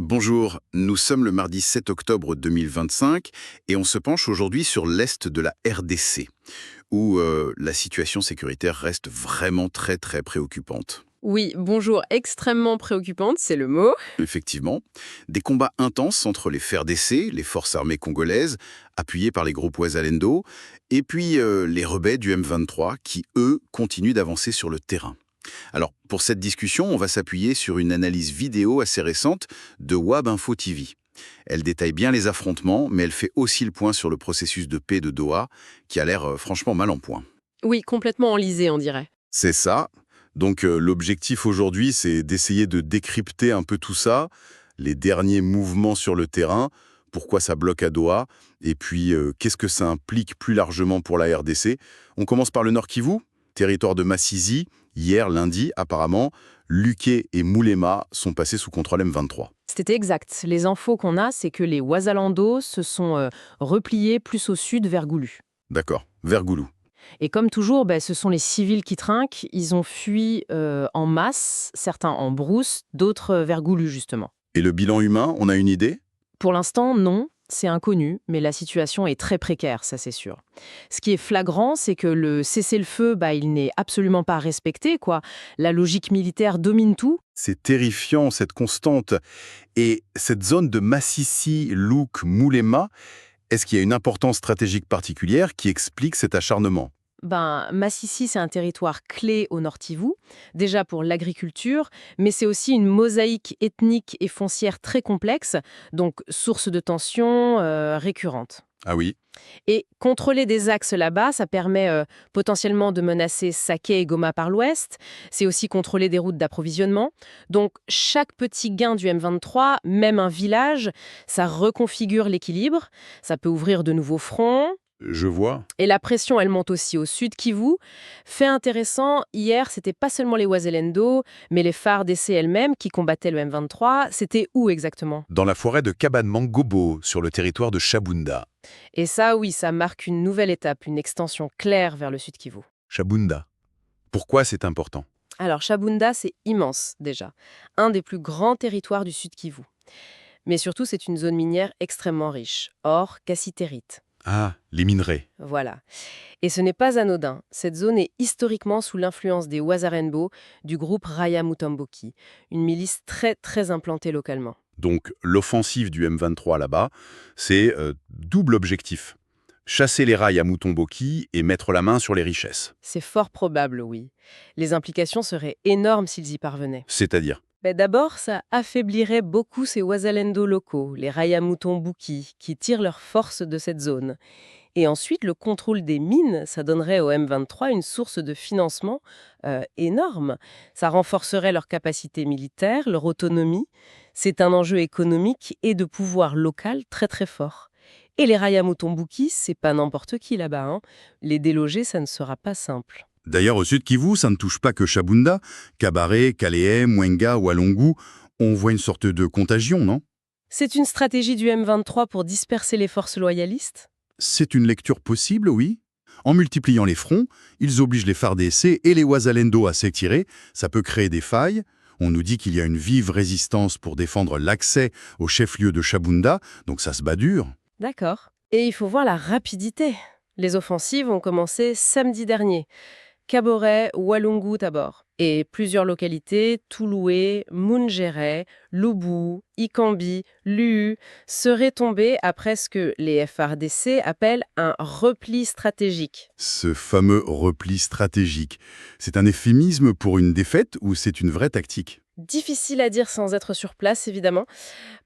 Bonjour, nous sommes le mardi 7 octobre 2025 et on se penche aujourd'hui sur l'Est de la RDC, où la situation sécuritaire reste vraiment très préoccupante. Oui, bonjour, extrêmement préoccupante, c'est le mot. Effectivement, des combats intenses entre les FARDC, les forces armées congolaises, appuyées par les groupes Ouazalendo, et puis les rebelles du M23 qui, eux, continuent d'avancer sur le terrain. Alors, pour cette discussion, on va s'appuyer sur une analyse vidéo assez récente de WAB Info TV. Elle détaille bien les affrontements, mais elle fait aussi le point sur le processus de paix de Doha, qui a l'air franchement mal en point. Oui, complètement enlisé, on dirait. C'est ça. Donc l'objectif aujourd'hui, c'est d'essayer de décrypter un peu tout ça, les derniers mouvements sur le terrain, pourquoi ça bloque à Doha, et puis qu'est-ce que ça implique plus largement pour la RDC. On commence par le Nord Kivu, territoire de Massizi. Hier, lundi, apparemment, Luké et Moulema sont passés sous contrôle M23. C'était exact. Les infos qu'on a, c'est que les Ouazalando se sont repliés plus au sud vers Goulou. D'accord, vers Goulou. Et comme toujours, ce sont les civils qui trinquent. Ils ont fui en masse, certains en brousse, d'autres vers Goulou, justement. Et le bilan humain, on a une idée? Pour l'instant, non. C'est inconnu, mais la situation est très précaire, ça c'est sûr. Ce qui est flagrant, c'est que le cessez-le-feu, il n'est absolument pas respecté, quoi. La logique militaire domine tout. C'est terrifiant, cette constante. Et cette zone de Massissi, Louk, Moulema, est-ce qu'il y a une importance stratégique particulière qui explique cet acharnement? Massissi, c'est un territoire clé au Nord Kivu, déjà pour l'agriculture, mais c'est aussi une mosaïque ethnique et foncière très complexe, donc source de tensions récurrentes. Ah oui. Et contrôler des axes là-bas, ça permet potentiellement de menacer Saké et Goma par l'ouest. C'est aussi contrôler des routes d'approvisionnement. Donc chaque petit gain du M23, même un village, ça reconfigure l'équilibre. Ça peut ouvrir de nouveaux fronts. Je vois. Et la pression, elle monte aussi au sud Kivu. Fait intéressant, hier, c'était pas seulement les Ouazalendo, mais les FARDC elles-mêmes qui combattaient le M23. C'était où exactement? Dans la forêt de Kaban-Mangobo, sur le territoire de Chabunda. Et ça, oui, ça marque une nouvelle étape, une extension claire vers le sud Kivu. Chabunda. Pourquoi c'est important? Alors, Chabunda, c'est immense, déjà. Un des plus grands territoires du sud Kivu. Mais surtout, c'est une zone minière extrêmement riche. Or, cassitérite. Ah, les minerais. Voilà. Et ce n'est pas anodin. Cette zone est historiquement sous l'influence des Wazarenbo, du groupe Raya Mutomboki, une milice très implantée localement. Donc l'offensive du M23 là-bas, c'est double objectif. Chasser les rails à Mutomboki et mettre la main sur les richesses. C'est fort probable, oui. Les implications seraient énormes s'ils y parvenaient. C'est-à-dire? D'abord, ça affaiblirait beaucoup ces Wazalendo locaux, les Raya Mutomboki, qui tirent leur force de cette zone. Et ensuite, le contrôle des mines, ça donnerait au M23 une source de financement énorme. Ça renforcerait leur capacité militaire, leur autonomie. C'est un enjeu économique et de pouvoir local très fort. Et les Raya Mutomboki, c'est pas n'importe qui là-bas, hein. Les déloger, ça ne sera pas simple. D'ailleurs, au sud Kivu, ça ne touche pas que Chabunda. Kabaré, Kalehe, Mwenga, Walongu, on voit une sorte de contagion, non? C'est une stratégie du M23 pour disperser les forces loyalistes? C'est une lecture possible, oui. En multipliant les fronts, ils obligent les FARDC et les Ouazalendo à s'étirer. Ça peut créer des failles. On nous dit qu'il y a une vive résistance pour défendre l'accès au chef-lieu de Chabunda, donc ça se bat dur. D'accord. Et il faut voir la rapidité. Les offensives ont commencé samedi dernier. Kaboré, Walungu d'abord. Et plusieurs localités, Touloué, Mungere, Lubu, Ikambi, Luu, seraient tombées après ce que les FARDC appellent un repli stratégique. Ce fameux repli stratégique, c'est un euphémisme pour une défaite ou c'est une vraie tactique? Difficile à dire sans être sur place, évidemment.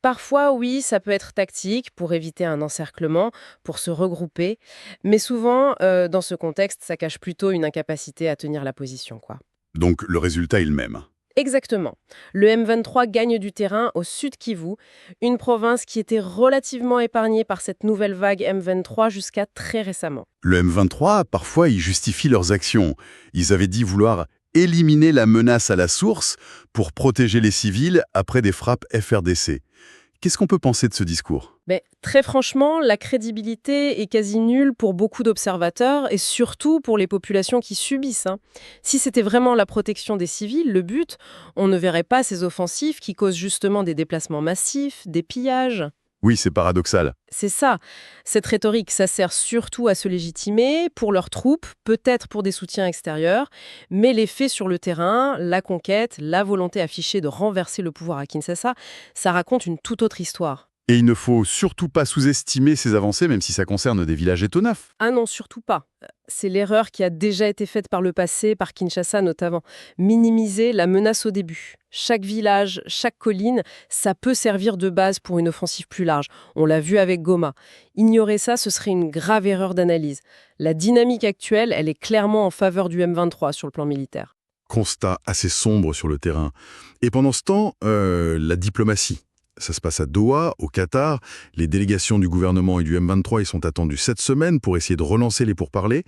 Parfois, oui, ça peut être tactique pour éviter un encerclement, pour se regrouper. Mais souvent, dans ce contexte, ça cache plutôt une incapacité à tenir la position, quoi. Donc le résultat est le même. Exactement. Le M23 gagne du terrain au sud Kivu, une province qui était relativement épargnée par cette nouvelle vague M23 jusqu'à très récemment. Le M23, parfois, ils justifient leurs actions. Ils avaient dit vouloir éliminer la menace à la source pour protéger les civils après des frappes FRDC. Qu'est-ce qu'on peut penser de ce discours? Mais très franchement, la crédibilité est quasi nulle pour beaucoup d'observateurs et surtout pour les populations qui subissent, hein. Si c'était vraiment la protection des civils, le but, on ne verrait pas ces offensives qui causent justement des déplacements massifs, des pillages. Oui, c'est paradoxal. C'est ça. Cette rhétorique, ça sert surtout à se légitimer pour leurs troupes, peut-être pour des soutiens extérieurs, mais les faits sur le terrain, la conquête, la volonté affichée de renverser le pouvoir à Kinshasa, ça raconte une toute autre histoire. Et il ne faut surtout pas sous-estimer ces avancées, même si ça concerne des villages étonafs. Ah non, surtout pas. C'est l'erreur qui a déjà été faite par le passé, par Kinshasa notamment. Minimiser la menace au début. Chaque village, chaque colline, ça peut servir de base pour une offensive plus large. On l'a vu avec Goma. Ignorer ça, ce serait une grave erreur d'analyse. La dynamique actuelle, elle est clairement en faveur du M23 sur le plan militaire. Constat assez sombre sur le terrain. Et pendant ce temps, la diplomatie. Ça se passe à Doha, au Qatar. Les délégations du gouvernement et du M23 y sont attendues cette semaine pour essayer de relancer les pourparlers.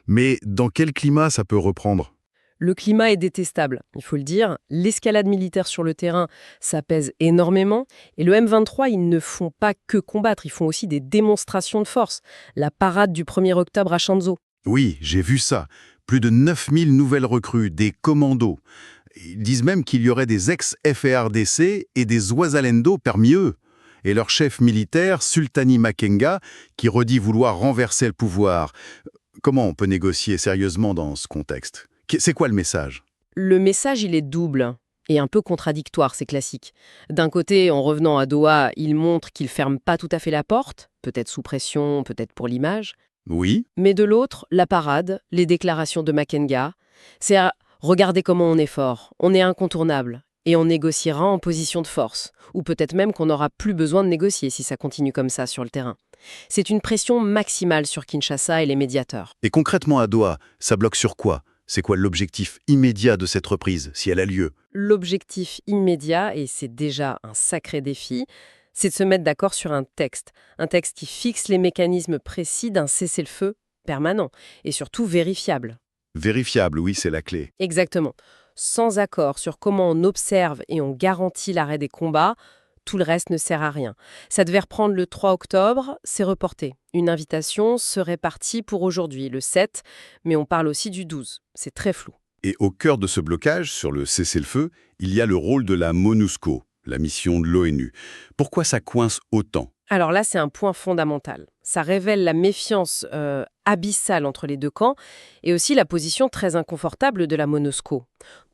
Mais dans quel climat ça peut reprendre? Le climat est détestable, il faut le dire. L'escalade militaire sur le terrain, ça pèse énormément. Et le M23, ils ne font pas que combattre, ils font aussi des démonstrations de force. La parade du 1er octobre à Chanzo. Oui, j'ai vu ça. Plus de 9000 nouvelles recrues, des commandos. Ils disent même qu'il y aurait des ex-FARDC et des Ouazalendo parmi eux. Et leur chef militaire, Sultani Makenga, qui redit vouloir renverser le pouvoir. Comment on peut négocier sérieusement dans ce contexte? C'est quoi le message? Le message, il est double et un peu contradictoire, c'est classique. D'un côté, en revenant à Doha, il montre qu'il ferme pas tout à fait la porte, peut-être sous pression, peut-être pour l'image. Oui, Mais de l'autre, la parade, les déclarations de Makenga, c'est à regarder comment on est fort, on est incontournable, et on négociera en position de force, ou peut-être même qu'on n'aura plus besoin de négocier si ça continue comme ça sur le terrain. C'est une pression maximale sur Kinshasa et les médiateurs. et concrètement à Doha, ça bloque sur quoi? C'est quoi l'objectif immédiat de cette reprise, si elle a lieu? L'objectif immédiat, et c'est déjà un sacré défi, c'est de se mettre d'accord sur un texte qui fixe les mécanismes précis d'un cessez-le-feu permanent, et surtout vérifiable. Vérifiable, oui, c'est la clé. Exactement. Sans accord sur comment on observe et on garantit l'arrêt des combats, tout le reste ne sert à rien. Ça devait reprendre le 3 octobre, c'est reporté. Une invitation serait partie pour aujourd'hui, le 7, mais on parle aussi du 12. C'est très flou. Et au cœur de ce blocage, sur le cessez-le-feu, il y a le rôle de la MONUSCO, la mission de l'ONU. Pourquoi ça coince autant? Alors là, c'est un point fondamental. Ça révèle la méfiance abyssale entre les deux camps et aussi la position très inconfortable de la MONUSCO.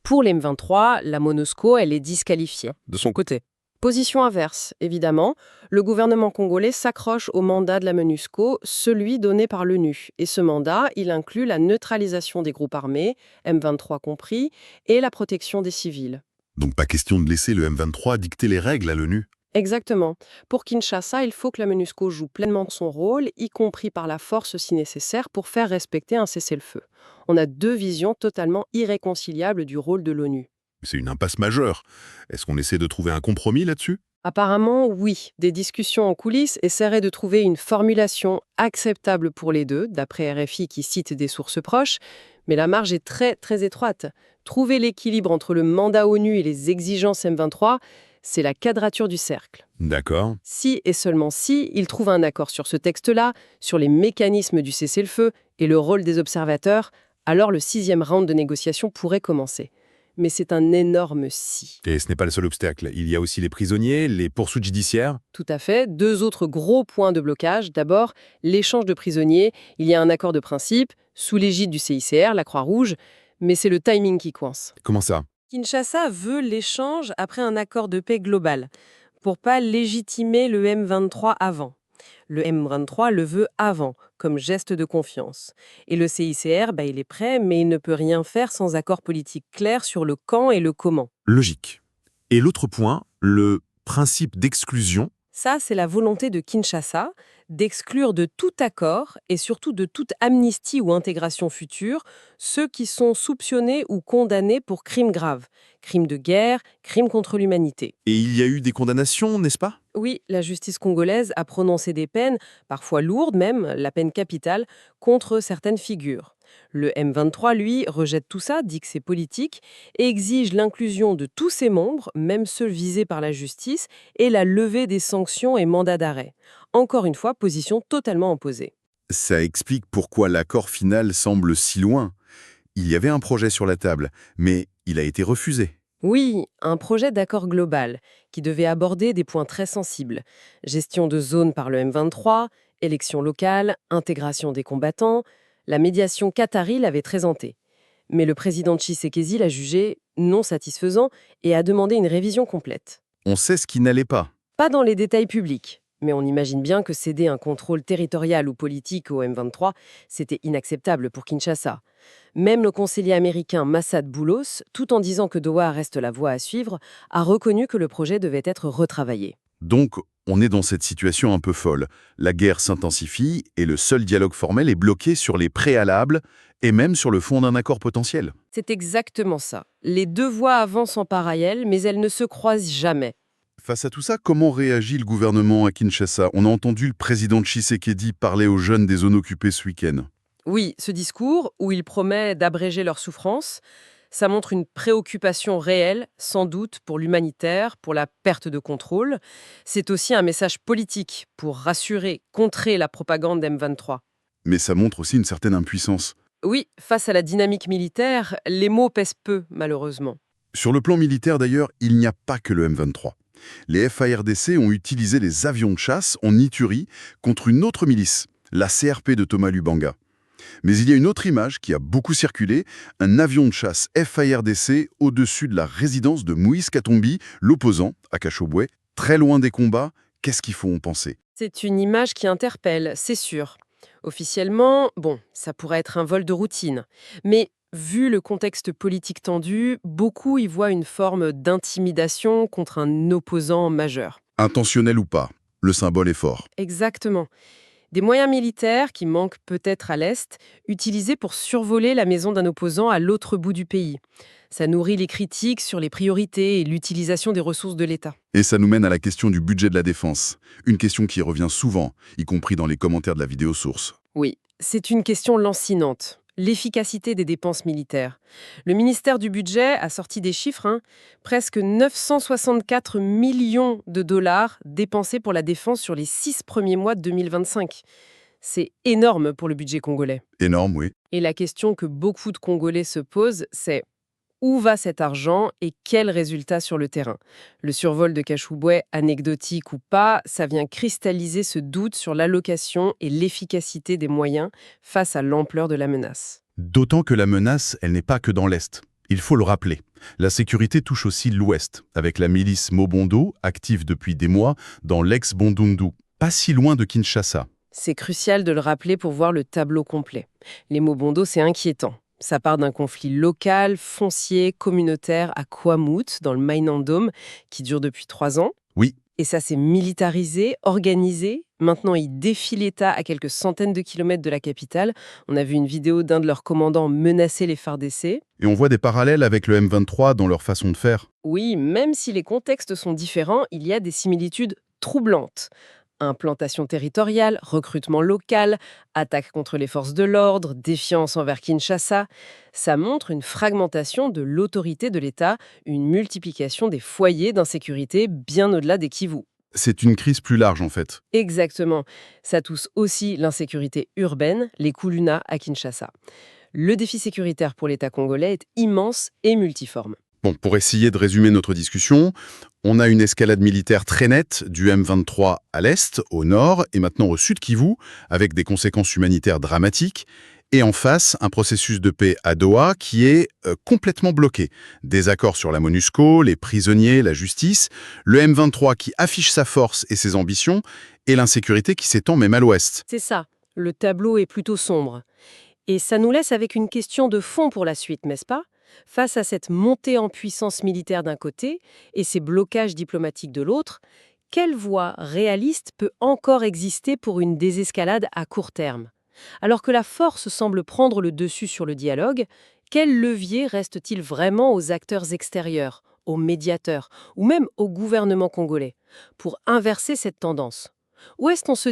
Pour les M23, la MONUSCO, elle est disqualifiée. De son côté. Position inverse, évidemment, le gouvernement congolais s'accroche au mandat de la MONUSCO, celui donné par l'ONU. Et ce mandat, il inclut la neutralisation des groupes armés, M23 compris, et la protection des civils. Donc pas question de laisser le M23 dicter les règles à l'ONU. Exactement. Pour Kinshasa, il faut que la MONUSCO joue pleinement son rôle, y compris par la force si nécessaire, pour faire respecter un cessez-le-feu. On a deux visions totalement irréconciliables du rôle de l'ONU. C'est une impasse majeure. Est-ce qu'on essaie de trouver un compromis là-dessus? Apparemment, oui. Des discussions en coulisses essaieraient de trouver une formulation acceptable pour les deux, d'après RFI qui cite des sources proches, mais la marge est très, très étroite. Trouver l'équilibre entre le mandat ONU et les exigences M23, c'est la quadrature du cercle. D'accord. Si et seulement si ils trouvent un accord sur ce texte-là, sur les mécanismes du cessez-le-feu et le rôle des observateurs, alors le 6e round de négociation pourrait commencer. Mais c'est un énorme si. Et ce n'est pas le seul obstacle. Il y a aussi les prisonniers, les poursuites judiciaires. Tout à fait. Deux autres gros points de blocage. D'abord, l'échange de prisonniers. Il y a un accord de principe, sous l'égide du CICR, la Croix-Rouge, mais c'est le timing qui coince. Comment ça? Kinshasa veut l'échange après un accord de paix global, pour pas légitimer le M23 avant. Le M23 le veut avant, comme geste de confiance. Et le CICR, il est prêt, mais il ne peut rien faire sans accord politique clair sur le quand et le comment. Logique. Et l'autre point, le principe d'exclusion. Ça, c'est la volonté de Kinshasa d'exclure de tout accord et surtout de toute amnistie ou intégration future ceux qui sont soupçonnés ou condamnés pour crimes graves, crimes de guerre, crimes contre l'humanité. Et il y a eu des condamnations, n'est-ce pas? Oui, la justice congolaise a prononcé des peines, parfois lourdes même, la peine capitale, contre certaines figures. Le M23, lui, rejette tout ça, dit que c'est politique, et exige l'inclusion de tous ses membres, même ceux visés par la justice, et la levée des sanctions et mandats d'arrêt. Encore une fois, position totalement opposée. Ça explique pourquoi l'accord final semble si loin. Il y avait un projet sur la table, mais il a été refusé. Oui, un projet d'accord global qui devait aborder des points très sensibles. Gestion de zones par le M23, élections locales, intégration des combattants. La médiation qatari l'avait présenté. Mais le président Tshisekedi l'a jugé non satisfaisant et a demandé une révision complète. On sait ce qui n'allait pas. Pas dans les détails publics, mais on imagine bien que céder un contrôle territorial ou politique au M23, c'était inacceptable pour Kinshasa. Même le conseiller américain Massad Boulos, tout en disant que Doha reste la voie à suivre, a reconnu que le projet devait être retravaillé. Donc, on est dans cette situation un peu folle. La guerre s'intensifie et le seul dialogue formel est bloqué sur les préalables et même sur le fond d'un accord potentiel. C'est exactement ça. Les deux voies avancent en parallèle, mais elles ne se croisent jamais. Face à tout ça, comment réagit le gouvernement à Kinshasa? On a entendu le président Tshisekedi parler aux jeunes des zones occupées ce week-end. Oui, ce discours, où il promet d'abréger leurs souffrances, ça montre une préoccupation réelle, sans doute, pour l'humanitaire, pour la perte de contrôle. C'est aussi un message politique pour rassurer, contrer la propagande d'M23. Mais ça montre aussi une certaine impuissance. Oui, face à la dynamique militaire, les mots pèsent peu, malheureusement. Sur le plan militaire d'ailleurs, il n'y a pas que le M23. Les FARDC ont utilisé les avions de chasse en Ituri contre une autre milice, la CRP de Thomas Lubanga. Mais il y a une autre image qui a beaucoup circulé, un avion de chasse FARDC au-dessus de la résidence de Moïse Katumbi, l'opposant, à Cachoboué, très loin des combats. Qu'est-ce qu'il faut en penser? C'est une image qui interpelle, c'est sûr. Officiellement, bon, ça pourrait être un vol de routine. Mais vu le contexte politique tendu, beaucoup y voient une forme d'intimidation contre un opposant majeur. Intentionnel ou pas, le symbole est fort. Exactement. Des moyens militaires qui manquent peut-être à l'Est, utilisés pour survoler la maison d'un opposant à l'autre bout du pays. Ça nourrit les critiques sur les priorités et l'utilisation des ressources de l'État. Et ça nous mène à la question du budget de la défense. Une question qui revient souvent, y compris dans les commentaires de la vidéo source. Oui, c'est une question lancinante. L'efficacité des dépenses militaires. Le ministère du Budget a sorti des chiffres, presque 964 millions de dollars dépensés pour la défense sur les 6 premiers mois de 2025. C'est énorme pour le budget congolais. Énorme, oui. Et la question que beaucoup de Congolais se posent, c'est où va cet argent et quels résultats sur le terrain? Le survol de Kachouboué, anecdotique ou pas, ça vient cristalliser ce doute sur l'allocation et l'efficacité des moyens face à l'ampleur de la menace. D'autant que la menace, elle n'est pas que dans l'Est. Il faut le rappeler. La sécurité touche aussi l'Ouest, avec la milice Mobondo, active depuis des mois dans l'ex-Bondundu, pas si loin de Kinshasa. C'est crucial de le rappeler pour voir le tableau complet. Les Mobondo, c'est inquiétant. Ça part d'un conflit local, foncier, communautaire à Kwamut, dans le Mainandom, qui dure depuis 3 ans. Oui. Et ça s'est militarisé, organisé. Maintenant, il défie l'État à quelques centaines de kilomètres de la capitale. On a vu une vidéo d'un de leurs commandants menacer les FARDC. Et on voit des parallèles avec le M23 dans leur façon de faire. Oui, même si les contextes sont différents, il y a des similitudes troublantes. Implantation territoriale, recrutement local, attaque contre les forces de l'ordre, défiance envers Kinshasa. Ça montre une fragmentation de l'autorité de l'État, une multiplication des foyers d'insécurité bien au-delà des Kivu. C'est une crise plus large en fait. Exactement. Ça touche aussi l'insécurité urbaine, les Kuluna à Kinshasa. Le défi sécuritaire pour l'État congolais est immense et multiforme. Bon, pour essayer de résumer notre discussion, on a une escalade militaire très nette du M23 à l'est, au nord et maintenant au sud Kivu, avec des conséquences humanitaires dramatiques. Et en face, un processus de paix à Doha qui est complètement bloqué. Des accords sur la MONUSCO, les prisonniers, la justice, le M23 qui affiche sa force et ses ambitions, et l'insécurité qui s'étend même à l'ouest. C'est ça, le tableau est plutôt sombre. Et ça nous laisse avec une question de fond pour la suite, n'est-ce pas? Face à cette montée en puissance militaire d'un côté et ces blocages diplomatiques de l'autre, quelle voie réaliste peut encore exister pour une désescalade à court terme? Alors que la force semble prendre le dessus sur le dialogue, quel levier reste-t-il vraiment aux acteurs extérieurs, aux médiateurs ou même au gouvernement congolais pour inverser cette tendance? Où est-ce qu'on se